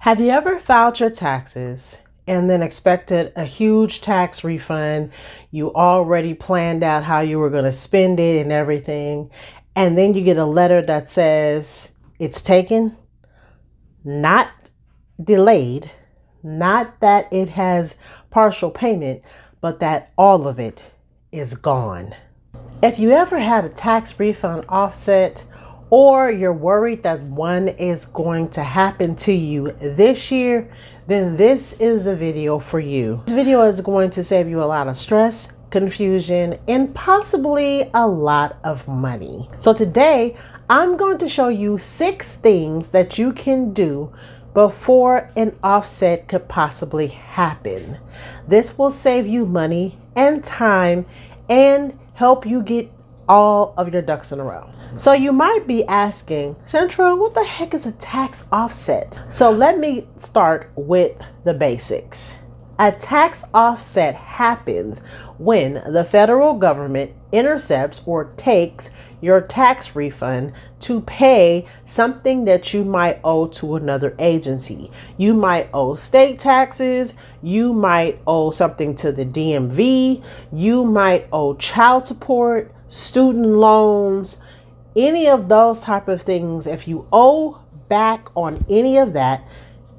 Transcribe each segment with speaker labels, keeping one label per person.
Speaker 1: Have you ever filed your taxes and then expected a huge tax refund? You already planned out how you were going to spend it and everything. And then you get a letter that says it's taken, not delayed, not that it has partial payment, but that all of it is gone. If you ever had a tax refund offset, or you're worried that one is going to happen to you this year, then this is the video for you. This video is going to save you a lot of stress, confusion, and possibly a lot of money. So today, I'm going to show you 6 things that you can do before an offset could possibly happen. This will save you money and time and help you get all of your ducks in a row. So you might be asking, Central, what the heck is a tax offset? So let me start with the basics. A tax offset happens when the federal government intercepts or takes your tax refund to pay something that you might owe to another agency. You might owe state taxes, you might owe something to the DMV, you might owe child support, student loans, any of those type of things. If you owe back on any of that,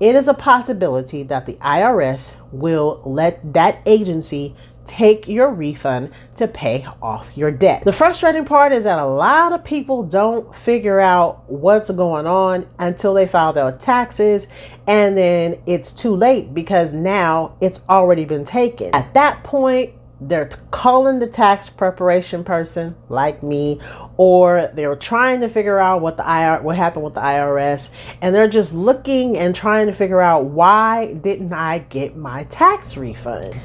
Speaker 1: it is a possibility that the IRS will let that agency take your refund to pay off your debt. The frustrating part is that a lot of people don't figure out what's going on until they file their taxes, and then it's too late because now it's already been taken. At that point, they're calling the tax preparation person like me, or they're trying to figure out what happened with the IRS, and they're just looking and trying to figure out, why didn't I get my tax refund?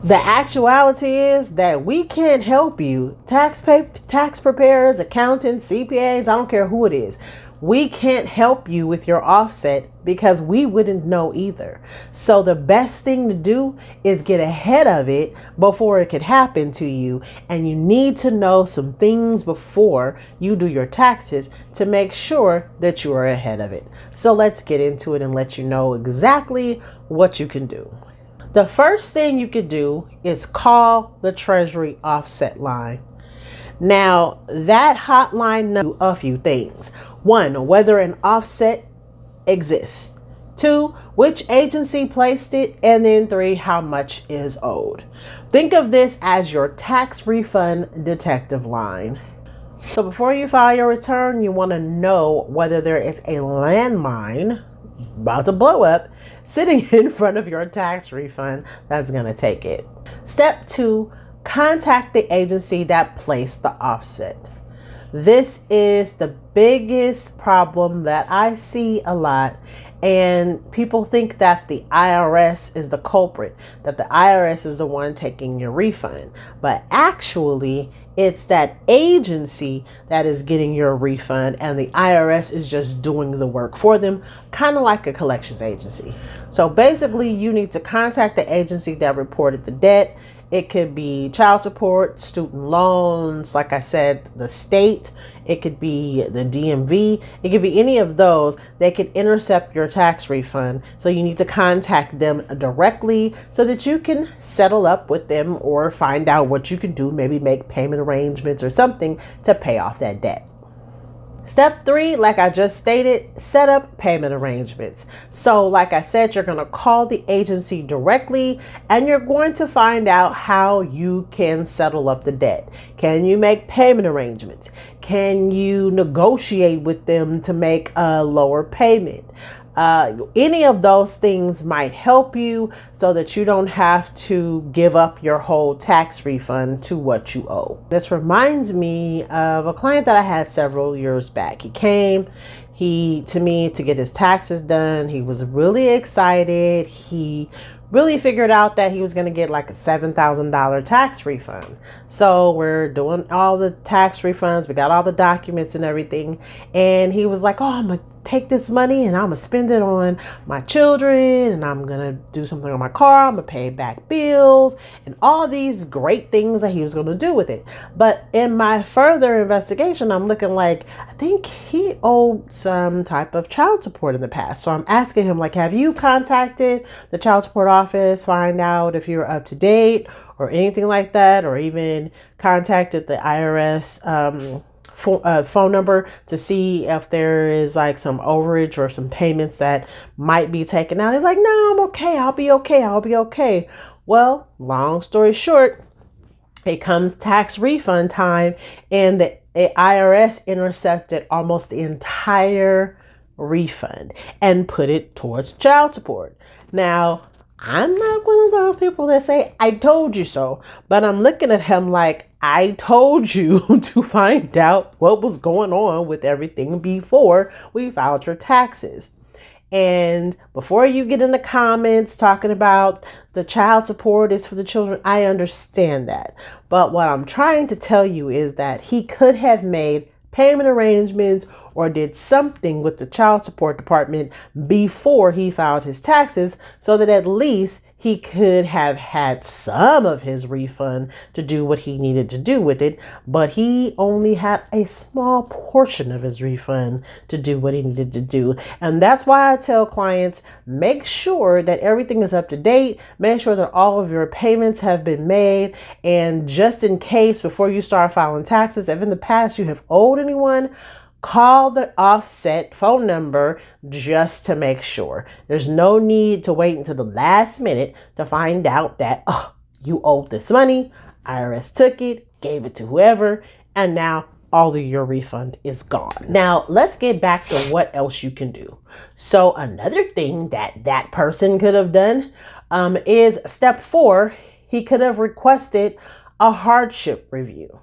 Speaker 1: The actuality is that we can't help you. Tax preparers, accountants, CPAs, I don't care who it is. We can't help you with your offset because we wouldn't know either. So the best thing to do is get ahead of it before it could happen to you. And you need to know some things before you do your taxes to make sure that you are ahead of it. So let's get into it and let you know exactly what you can do. The first thing you could do is call the Treasury offset line. Now, that hotline knows a few things. 1, whether an offset exists. 2, which agency placed it. And then 3, how much is owed. Think of this as your tax refund detective line. So before you file your return, you want to know whether there is a landmine about to blow up sitting in front of your tax refund that's going to take it. Step 2, contact the agency that placed the offset. This is the biggest problem that I see a lot, and people think that the IRS is the culprit, that the IRS is the one taking your refund. But actually, it's that agency that is getting your refund, and the IRS is just doing the work for them, kind of like a collections agency. So basically, you need to contact the agency that reported the debt. It could be child support, student loans, like I said, the state. It could be the DMV. It could be any of those. They could intercept your tax refund. So you need to contact them directly so that you can settle up with them or find out what you can do, maybe make payment arrangements or something to pay off that debt. Step 3, like I just stated, set up payment arrangements. So like I said, you're going to call the agency directly and you're going to find out how you can settle up the debt. Can you make payment arrangements? Can you negotiate with them to make a lower payment? Any of those things might help you so that you don't have to give up your whole tax refund to what you owe. This reminds me of a client that I had several years back. He came to me to get his taxes done. He was really excited. He really figured out that he was going to get like a $7,000 tax refund. So we're doing all the tax refunds. We got all the documents and everything. And he was like, oh, I'm going to take this money and I'm going to spend it on my children, and I'm going to do something on my car. I'm going to pay back bills and all these great things that he was going to do with it. But in my further investigation, I'm looking like, I think he owed some type of child support in the past. So I'm asking him, like, have you contacted the child support office, find out if you're up to date or anything like that, or even contacted the IRS phone number to see if there is like some overage or some payments that might be taken out? He's like, no, I'm okay. I'll be okay. I'll be okay. Well, long story short, it comes tax refund time, and the IRS intercepted almost the entire refund and put it towards child support. Now, I'm not one of those people that say, I told you so, but I'm looking at him like, I told you to find out what was going on with everything before we filed your taxes. And before you get in the comments talking about the child support is for the children, I understand that. But what I'm trying to tell you is that he could have made payment arrangements or did something with the child support department before he filed his taxes, so that at least he could have had some of his refund to do what he needed to do with it. But he only had a small portion of his refund to do what he needed to do. And that's why I tell clients, make sure that everything is up to date. Make sure that all of your payments have been made. And just in case, before you start filing taxes, if in the past you have owed anyone, call the offset phone number just to make sure. There's no need to wait until the last minute to find out that, oh, you owed this money, IRS took it, gave it to whoever, and now all of your refund is gone. Now, let's get back to what else you can do. So another thing that person could have done is step 4. He could have requested a hardship review.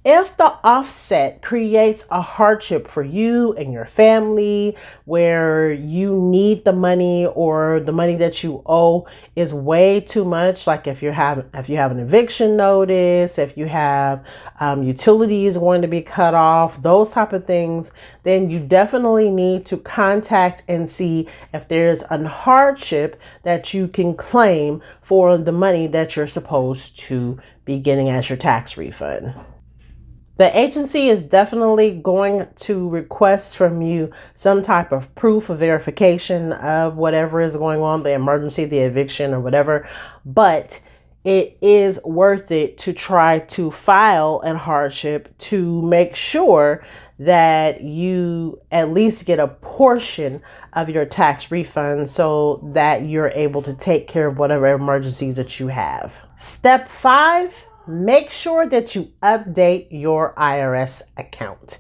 Speaker 1: If the offset creates a hardship for you and your family, where you need the money or the money that you owe is way too much, like if you have an eviction notice, if you have utilities going to be cut off, those type of things, then you definitely need to contact and see if there's a hardship that you can claim for the money that you're supposed to be getting as your tax refund. The agency is definitely going to request from you some type of proof of verification of whatever is going on, the emergency, the eviction, or whatever. But it is worth it to try to file a hardship to make sure that you at least get a portion of your tax refund so that you're able to take care of whatever emergencies that you have. Step 5. Make sure that you update your IRS account.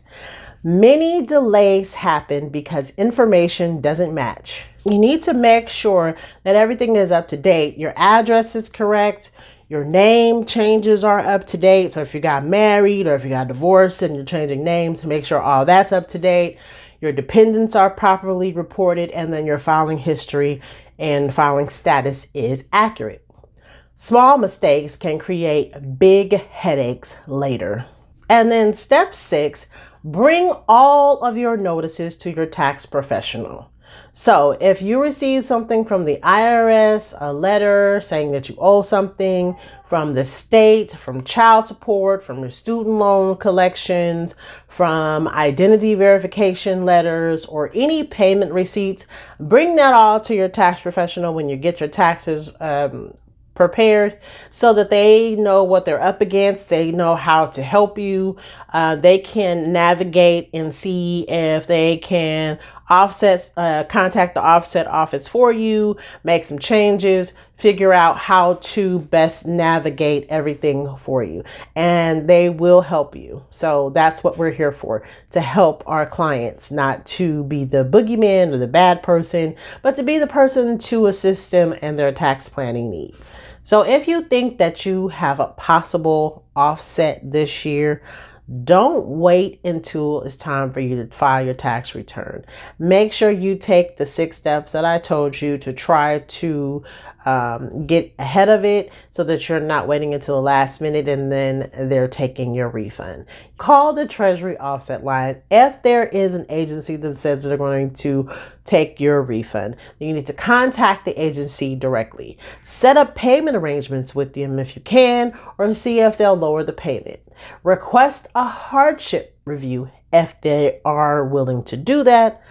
Speaker 1: Many delays happen because information doesn't match. You need to make sure that everything is up to date. Your address is correct. Your name changes are up to date. So if you got married or if you got divorced and you're changing names, make sure all that's up to date. Your dependents are properly reported, and then your filing history and filing status is accurate. Small mistakes can create big headaches later. And then step 6, bring all of your notices to your tax professional. So if you receive something from the IRS, a letter saying that you owe something, from the state, from child support, from your student loan collections, from identity verification letters, or any payment receipts, bring that all to your tax professional when you get your taxes prepared, so that they know what they're up against. They know how to help you. They can navigate and see if they can contact the offset office for you, make some changes, figure out how to best navigate everything for you, and they will help you. So that's what we're here for, to help our clients, not to be the boogeyman or the bad person, but to be the person to assist them in their tax planning needs. So if you think that you have a possible offset this year, don't wait until it's time for you to file your tax return. Make sure you take the 6 steps that I told you to try to get ahead of it so that you're not waiting until the last minute and then they're taking your refund. Call the Treasury offset line if there is an agency that says they're going to take your refund. You need to contact the agency directly. Set up payment arrangements with them if you can, or see if they'll lower the payment. Request a hardship review if they are willing to do that.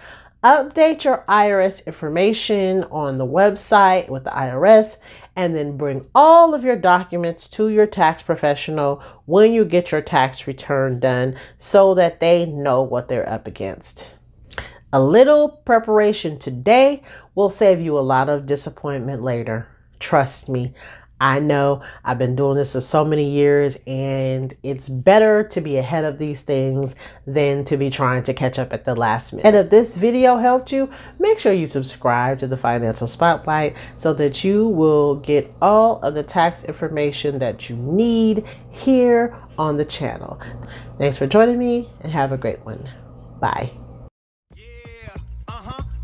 Speaker 1: Update your IRS information on the website with the IRS, and then bring all of your documents to your tax professional when you get your tax return done so that they know what they're up against. A little preparation today will save you a lot of disappointment later. Trust me. I know I've been doing this for so many years, and it's better to be ahead of these things than to be trying to catch up at the last minute. And if this video helped you, make sure you subscribe to the Financial Spotlight so that you will get all of the tax information that you need here on the channel. Thanks for joining me, and have a great one. Bye.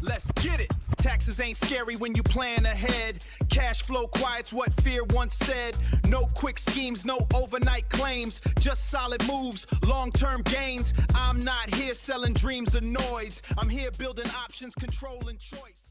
Speaker 2: Let's get it. Taxes ain't scary when you plan ahead. Cash flow quiet's what fear once said. No quick schemes, no overnight claims. Just solid moves, long-term gains. I'm not here selling dreams or noise. I'm here building options, controlling choice.